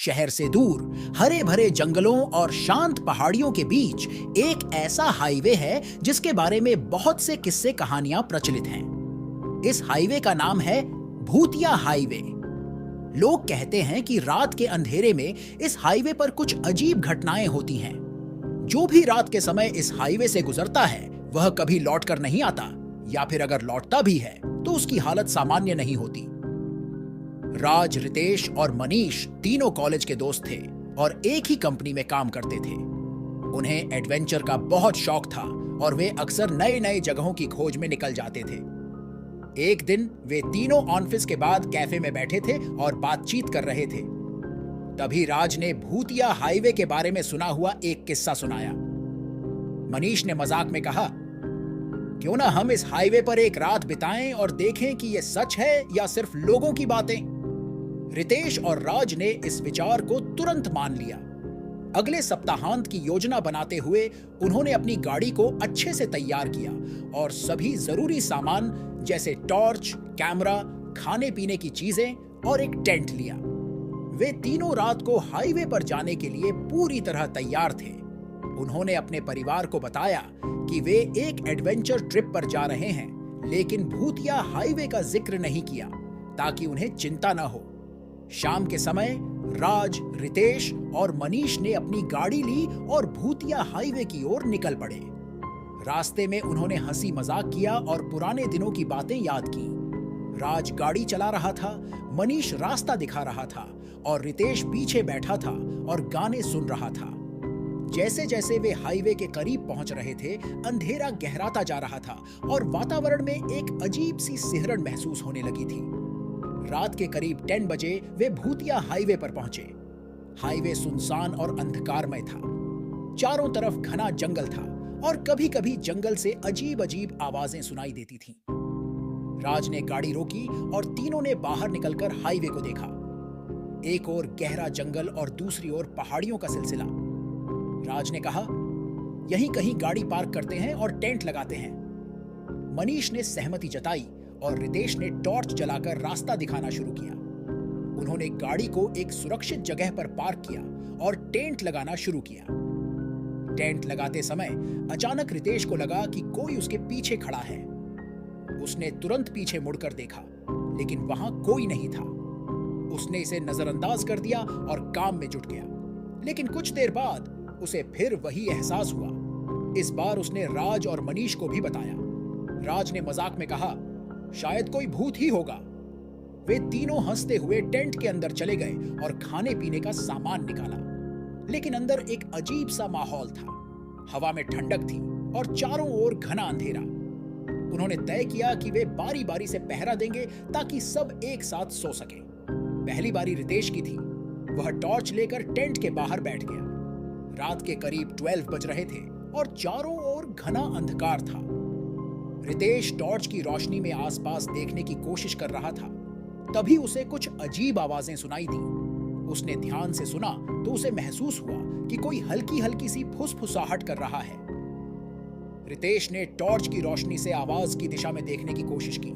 शहर से दूर हरे भरे जंगलों और शांत पहाड़ियों के बीच एक ऐसा हाईवे है जिसके बारे में बहुत से किस्से कहानियां प्रचलित हैं। इस हाईवे का नाम है भूतिया हाईवे। लोग कहते हैं कि रात के अंधेरे में इस हाईवे पर कुछ अजीब घटनाएं होती हैं। जो भी रात के समय इस हाईवे से गुजरता है वह कभी लौटकर नहीं आता, या फिर अगर लौटता भी है तो उसकी हालत सामान्य नहीं होती। राज, रितेश और मनीष तीनों कॉलेज के दोस्त थे और एक ही कंपनी में काम करते थे। उन्हें एडवेंचर का बहुत शौक था और वे अक्सर नए नए जगहों की खोज में निकल जाते थे। एक दिन वे तीनों ऑफिस के बाद कैफे में बैठे थे और बातचीत कर रहे थे। तभी राज ने भूतिया हाईवे के बारे में सुना हुआ एक किस्सा सुनाया। मनीष ने मजाक में कहा, क्यों ना हम इस हाईवे पर एक रात बिताएं और देखें कि यह सच है या सिर्फ लोगों की बातें। रितेश और राज ने इस विचार को तुरंत मान लिया। अगले सप्ताहांत की योजना बनाते हुए उन्होंने अपनी गाड़ी को अच्छे से तैयार किया और सभी जरूरी सामान जैसे टॉर्च, कैमरा, खाने पीने की चीजें और एक टेंट लिया। वे तीनों रात को हाईवे पर जाने के लिए पूरी तरह तैयार थे। उन्होंने अपने परिवार को बताया कि वे एक एडवेंचर ट्रिप पर जा रहे हैं, लेकिन भूतिया हाईवे का जिक्र नहीं किया ताकि उन्हें चिंता न हो। शाम के समय राज, रितेश और मनीष ने अपनी गाड़ी ली और भूतिया हाईवे की ओर निकल पड़े। रास्ते में उन्होंने हंसी मजाक किया और पुराने दिनों की बातें याद की। राज गाड़ी चला रहा था, मनीष रास्ता दिखा रहा था और रितेश पीछे बैठा था और गाने सुन रहा था। जैसे जैसे वे हाईवे के करीब पहुंच रहे थे, अंधेरा गहराता जा रहा था और वातावरण में एक अजीब सी सिहरन महसूस होने लगी थी। रात के करीब 10 बजे वे भूतिया हाईवे पर पहुंचे। हाईवे सुनसान और अंधकारमय था। चारों तरफ घना जंगल था और कभी-कभी जंगल से अजीब अजीब आवाजें सुनाई देती थीं। राज ने गाड़ी रोकी और तीनों ने बाहर निकलकर हाईवे को देखा। एक ओर गहरा जंगल और दूसरी ओर पहाड़ियों का सिलसिला। राज ने कहा, यहीं कहीं गाड़ी पार्क करते हैं और टेंट लगाते हैं। मनीष ने सहमति जताई और रितेश ने टॉर्च जलाकर रास्ता दिखाना शुरू किया। उन्होंने गाड़ी को एक सुरक्षित जगह पर पार्क किया और टेंट लगाना शुरू किया। टेंट लगाते समय अचानक रितेश को लगा कि कोई उसके पीछे खड़ा है। उसने तुरंत पीछे मुड़कर देखा, लेकिन वहां कोई नहीं था। उसने इसे नजरअंदाज कर दिया और काम में जुट गया। लेकिन कुछ देर बाद उसे फिर वही एहसास हुआ। इस बार उसने राज और मनीष को भी बताया। राज ने मजाक में कहा, शायद कोई भूत ही होगा। वे तीनों हंसते हुए टेंट के अंदर चले गए और खाने पीने का सामान निकाला। लेकिन अंदर एक अजीब सा माहौल था। हवा में ठंडक थी और चारों ओर घना अंधेरा। उन्होंने तय किया कि वे बारी बारी से पहरा देंगे ताकि सब एक साथ सो सके। पहली बारी रितेश की थी। वह टॉर्च लेकर टेंट के बाहर बैठ गया। रात के करीब 12 बज रहे थे और चारों ओर घना अंधकार था। रितेश टॉर्च की रोशनी में आसपास देखने की कोशिश कर रहा था। तभी उसे कुछ अजीब आवाजें सुनाई दी। उसने ध्यान से सुना तो उसे महसूस हुआ कि कोई हल्की हल्की सी फुसफुसाहट कर रहा है। रितेश ने टॉर्च की रोशनी से आवाज की दिशा में देखने की कोशिश की,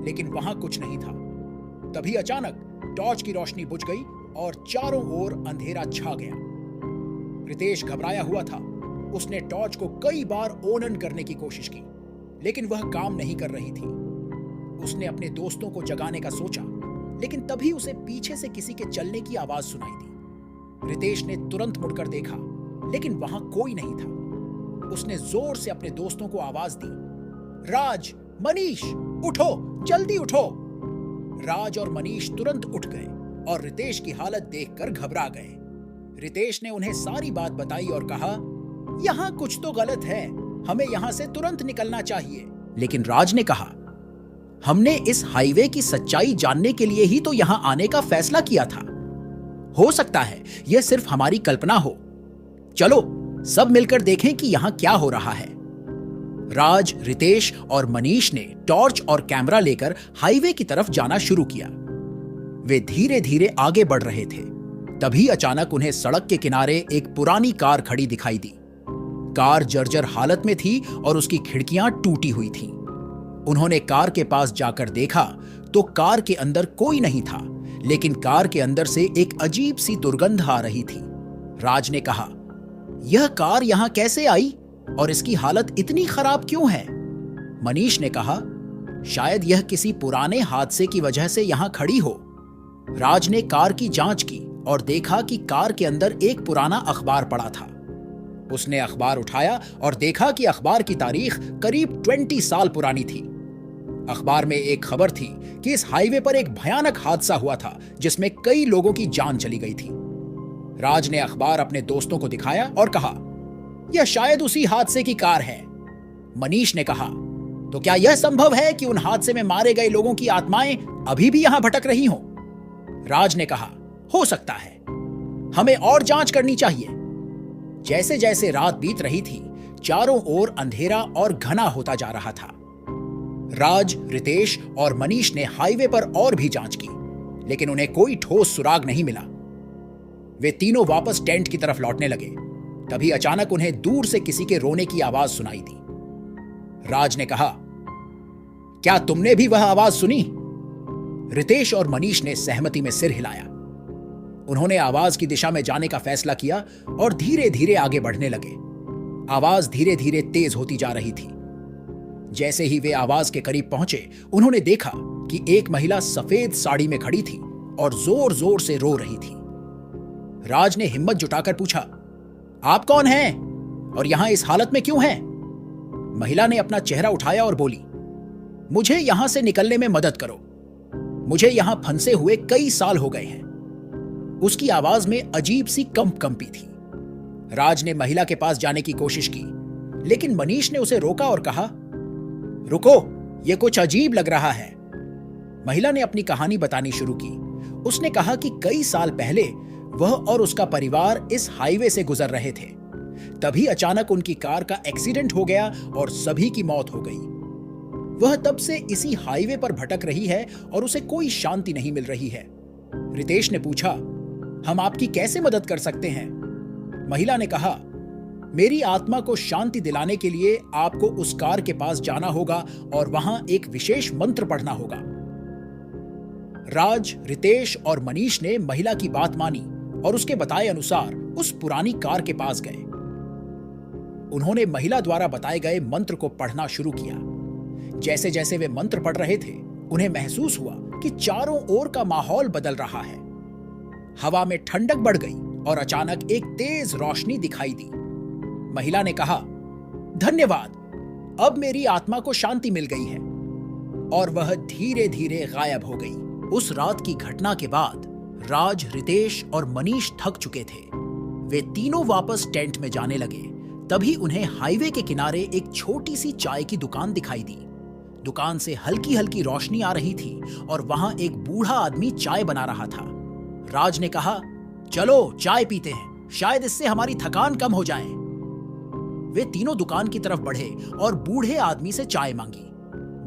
लेकिन वहां कुछ नहीं था। तभी अचानक टॉर्च की रोशनी बुझ गई और चारों ओर अंधेरा छा गया। रितेश घबराया हुआ था। उसने टॉर्च को कई बार ऑन ऑन करने की कोशिश की, लेकिन वह काम नहीं कर रही थी। उसने अपने दोस्तों को जगाने का सोचा, लेकिन तभी उसे पीछे से किसी के चलने की आवाज सुनाई दी। रितेश ने तुरंत मुड़कर देखा, लेकिन वहां कोई नहीं था। उसने जोर से अपने दोस्तों को आवाज दी, राज, मनीष, उठो, जल्दी उठो। राज और मनीष तुरंत उठ गए और रितेश की हालत देखकर घबरा गए। रितेश ने उन्हें सारी बात बताई और कहा, यहां कुछ तो गलत है, हमें यहां से तुरंत निकलना चाहिए। लेकिन राज ने कहा, हमने इस हाईवे की सच्चाई जानने के लिए ही तो यहां आने का फैसला किया था। हो सकता है यह सिर्फ हमारी कल्पना हो। चलो सब मिलकर देखें कि यहां क्या हो रहा है। राज, रितेश और मनीष ने टॉर्च और कैमरा लेकर हाईवे की तरफ जाना शुरू किया। वे धीरे धीरे आगे बढ़ रहे थे। तभी अचानक उन्हें सड़क के किनारे एक पुरानी कार खड़ी दिखाई दी। कार जर्जर हालत में थी और उसकी खिड़कियां टूटी हुई थीं। उन्होंने कार के पास जाकर देखा तो कार के अंदर कोई नहीं था, लेकिन कार के अंदर से एक अजीब सी दुर्गंध आ रही थी। राज ने कहा, यह कार यहां कैसे आई और इसकी हालत इतनी खराब क्यों है? मनीष ने कहा, शायद यह किसी पुराने हादसे की वजह से यहां खड़ी हो। राज ने कार की जांच की और देखा कि कार के अंदर एक पुराना अखबार पड़ा था। उसने अखबार उठाया और देखा कि अखबार की तारीख करीब 20 साल पुरानी थी। अखबार में एक खबर थी कि इस हाईवे पर एक भयानक हादसा हुआ था जिसमें कई लोगों की जान चली गई थी। राज ने अखबार अपने दोस्तों को दिखाया और कहा, यह शायद उसी हादसे की कार है। मनीष ने कहा, तो क्या यह संभव है कि उन हादसे में मारे गए लोगों की आत्माएं अभी भी यहां भटक रही हों? राज ने कहा, हो सकता है, हमें और जांच करनी चाहिए। जैसे जैसे रात बीत रही थी, चारों ओर अंधेरा और घना होता जा रहा था। राज, रितेश और मनीष ने हाईवे पर और भी जांच की, लेकिन उन्हें कोई ठोस सुराग नहीं मिला। वे तीनों वापस टेंट की तरफ लौटने लगे। तभी अचानक उन्हें दूर से किसी के रोने की आवाज सुनाई दी। राज ने कहा, क्या तुमने भी वह आवाज सुनी? रितेश और मनीष ने सहमति में सिर हिलाया। उन्होंने आवाज की दिशा में जाने का फैसला किया और धीरे धीरे आगे बढ़ने लगे। आवाज धीरे धीरे तेज होती जा रही थी। जैसे ही वे आवाज के करीब पहुंचे, उन्होंने देखा कि एक महिला सफेद साड़ी में खड़ी थी और जोर जोर से रो रही थी। राज ने हिम्मत जुटाकर पूछा, आप कौन हैं और यहां इस हालत में क्यों हैं? महिला ने अपना चेहरा उठाया और बोली, मुझे यहां से निकलने में मदद करो। मुझे यहां फंसे हुए कई साल हो गए हैं। उसकी आवाज में अजीब सी कंपी थी। राज ने महिला के पास जाने की कोशिश की, लेकिन मनीष ने उसे रोका और कहा, रुको, यह कुछ अजीब लग रहा है। महिला ने अपनी कहानी बतानी शुरू की। उसने कहा कि कई साल पहले वह और उसका परिवार इस हाईवे से गुजर रहे थे। तभी अचानक उनकी कार का एक्सीडेंट हो गया और सभी की मौत हो गई। वह तब से इसी हाईवे पर भटक रही है और उसे कोई शांति नहीं मिल रही है। रितेश ने पूछा, हम आपकी कैसे मदद कर सकते हैं? महिला ने कहा, मेरी आत्मा को शांति दिलाने के लिए आपको उस कार के पास जाना होगा और वहां एक विशेष मंत्र पढ़ना होगा। राज, रितेश और मनीष ने महिला की बात मानी और उसके बताए अनुसार उस पुरानी कार के पास गए। उन्होंने महिला द्वारा बताए गए मंत्र को पढ़ना शुरू किया। जैसे जैसे वे मंत्र पढ़ रहे थे, उन्हें महसूस हुआ कि चारों ओर का माहौल बदल रहा है। हवा में ठंडक बढ़ गई और अचानक एक तेज रोशनी दिखाई दी। महिला ने कहा, धन्यवाद, अब मेरी आत्मा को शांति मिल गई है। और वह धीरे धीरे गायब हो गई। उस रात की घटना के बाद राज, रितेश और मनीष थक चुके थे। वे तीनों वापस टेंट में जाने लगे। तभी उन्हें हाईवे के किनारे एक छोटी सी चाय की दुकान दिखाई दी। दुकान से हल्की हल्की रोशनी आ रही थी और वहां एक बूढ़ा आदमी चाय बना रहा था। राज ने कहा, चलो चाय पीते हैं, शायद इससे हमारी थकान कम हो जाए। वे तीनों दुकान की तरफ बढ़े और बूढ़े आदमी से चाय मांगी।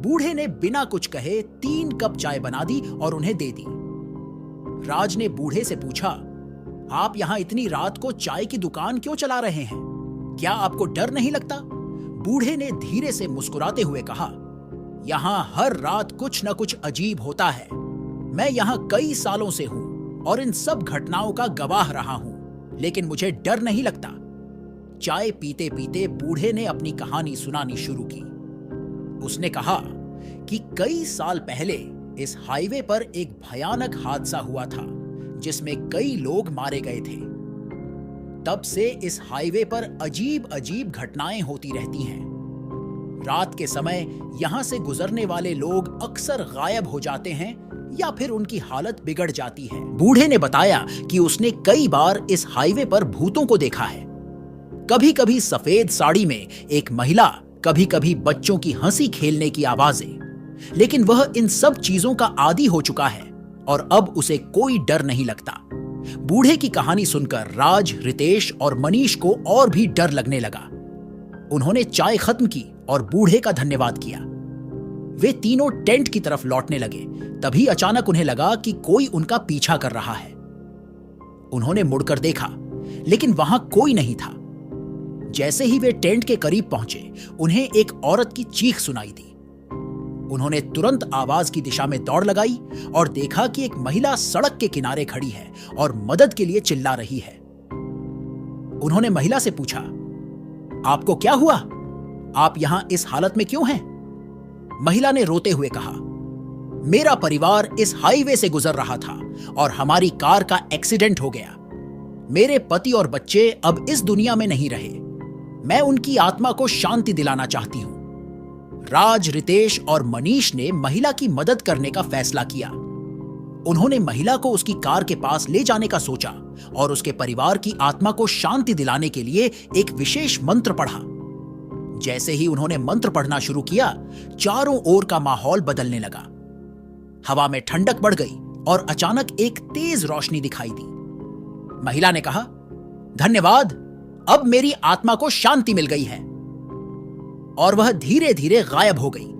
बूढ़े ने बिना कुछ कहे 3 कप चाय बना दी और उन्हें दे दी। राज ने बूढ़े से पूछा, आप यहां इतनी रात को चाय की दुकान क्यों चला रहे हैं? क्या आपको डर नहीं लगता? बूढ़े ने धीरे से मुस्कुराते हुए कहा, यहां हर रात कुछ न कुछ अजीब होता है। मैं यहां कई सालों से हूं और इन सब घटनाओं का गवाह रहा हूं, लेकिन मुझे डर नहीं लगता। चाय पीते पीते बूढ़े ने अपनी कहानी सुनानी शुरू की। उसने कहा कि कई साल पहले इस हाईवे पर एक भयानक हादसा हुआ था जिसमें कई लोग मारे गए थे। तब से इस हाईवे पर अजीब अजीब घटनाएं होती रहती हैं। रात के समय यहां से गुजरने वाले लोग अक्सर गायब हो जाते हैं या फिर उनकी हालत बिगड़ जाती है। बूढ़े ने बताया कि उसने कई बार इस हाईवे पर भूतों को देखा है। कभी कभी सफेद साड़ी में एक महिला, कभी कभी बच्चों की हंसी खेलने की आवाजें। लेकिन वह इन सब चीजों का आदी हो चुका है और अब उसे कोई डर नहीं लगता। बूढ़े की कहानी सुनकर राज, रितेश और मनीष को और भी डर लगने लगा। उन्होंने चाय खत्म की और बूढ़े का धन्यवाद किया। वे तीनों टेंट की तरफ लौटने लगे। तभी अचानक उन्हें लगा कि कोई उनका पीछा कर रहा है। उन्होंने मुड़कर देखा, लेकिन वहां कोई नहीं था। जैसे ही वे टेंट के करीब पहुंचे, उन्हें एक औरत की चीख सुनाई दी। उन्होंने तुरंत आवाज की दिशा में दौड़ लगाई और देखा कि एक महिला सड़क के किनारे खड़ी है और मदद के लिए चिल्ला रही है। उन्होंने महिला से पूछा, आपको क्या हुआ? आप यहां इस हालत में क्यों हैं? महिला ने रोते हुए कहा, मेरा परिवार इस हाईवे से गुजर रहा था और हमारी कार का एक्सीडेंट हो गया। मेरे पति और बच्चे अब इस दुनिया में नहीं रहे। मैं उनकी आत्मा को शांति दिलाना चाहती हूं। राज, रितेश और मनीष ने महिला की मदद करने का फैसला किया। उन्होंने महिला को उसकी कार के पास ले जाने का सोचा और उसके परिवार की आत्मा को शांति दिलाने के लिए एक विशेष मंत्र पढ़ा। जैसे ही उन्होंने मंत्र पढ़ना शुरू किया, चारों ओर का माहौल बदलने लगा। हवा में ठंडक बढ़ गई और अचानक एक तेज रोशनी दिखाई दी। महिला ने कहा, धन्यवाद, अब मेरी आत्मा को शांति मिल गई है। और वह धीरे धीरे गायब हो गई।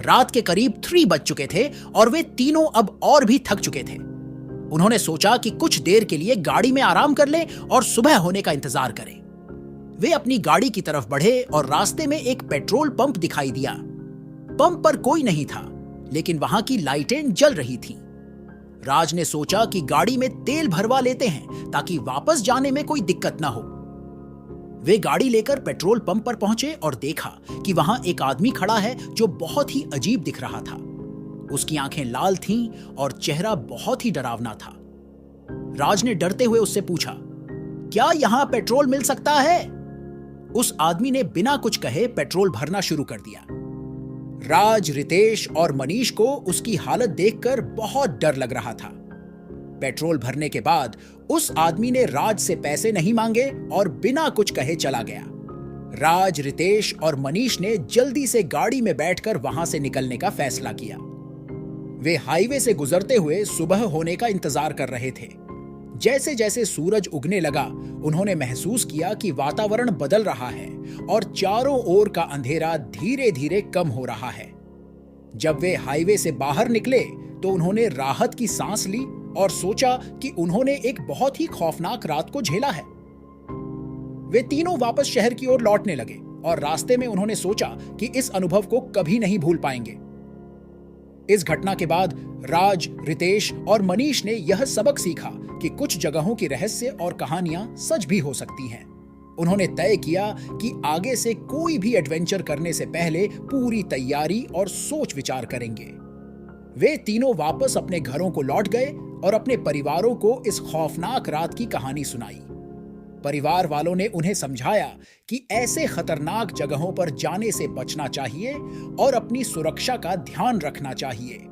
रात के करीब 3 बज चुके थे और वे तीनों अब और भी थक चुके थे। उन्होंने सोचा कि कुछ देर के लिए गाड़ी में आराम कर लें और सुबह होने का इंतजार करें। वे अपनी गाड़ी की तरफ बढ़े और रास्ते में एक पेट्रोल पंप दिखाई दिया। पंप पर कोई नहीं था, लेकिन वहां की लाइटें जल रही थीं। राज ने सोचा कि गाड़ी में तेल भरवा लेते हैं ताकि वापस जाने में कोई दिक्कत ना हो। वे गाड़ी लेकर पेट्रोल पंप पर पहुंचे और देखा कि वहां एक आदमी खड़ा है जो बहुत ही अजीब दिख रहा था। उसकी आंखें लाल थीं और चेहरा बहुत ही डरावना था। राज ने डरते हुए उससे पूछा, क्या यहां पेट्रोल मिल सकता है? उस आदमी ने बिना कुछ कहे पेट्रोल भरना शुरू कर दिया। राज, रितेश और मनीष को उसकी हालत देखकर बहुत डर लग रहा था। पेट्रोल भरने के बाद उस आदमी ने राज से पैसे नहीं मांगे और बिना कुछ कहे चला गया। राज, रितेश और मनीष ने जल्दी से गाड़ी में बैठकर वहां से निकलने का फैसला किया। वे हाईवे से गुजरते हुए सुबह होने का इंतजार कर रहे थे। जैसे जैसे सूरज उगने लगा, उन्होंने महसूस किया कि वातावरण बदल रहा है और चारों ओर का अंधेरा धीरे धीरे कम हो रहा है। जब वे हाईवे से बाहर निकले तो उन्होंने राहत की सांस ली और सोचा कि उन्होंने एक बहुत ही खौफनाक रात को झेला है। वे तीनों वापस शहर की ओर लौटने लगे और रास्ते में उन्होंने सोचा कि इस अनुभव को कभी नहीं भूल पाएंगे। इस घटना के बाद राज, रितेश और मनीष ने यह सबक सीखा कि कुछ जगहों की रहस्य और कहानियां सच भी हो सकती हैं। उन्होंने तय किया कि आगे से कोई भी एडवेंचर करने से पहले पूरी तैयारी और सोच विचार करेंगे। वे तीनों वापस अपने घरों को लौट गए और अपने परिवारों को इस खौफनाक रात की कहानी सुनाई। परिवार वालों ने उन्हें समझाया कि ऐसे खतरनाक जगहों पर जाने से बचना चाहिए और अपनी सुरक्षा का ध्यान रखना चाहिए।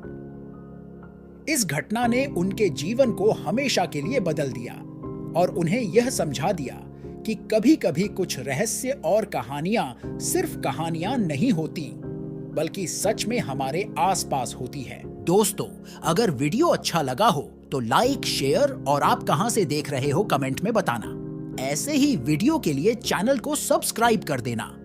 इस घटना ने उनके जीवन को हमेशा के लिए बदल दिया और उन्हें यह समझा दिया कि कभी-कभी कुछ रहस्य और कहानियां सिर्फ कहानियां नहीं होती, बल्कि सच में हमारे आसपास होती है। दोस्तों, अगर वीडियो अच्छा लगा हो तो लाइक, शेयर और आप कहां से देख रहे हो कमेंट में बताना। ऐसे ही वीडियो के लिए चैनल को सब्सक्राइब कर देना।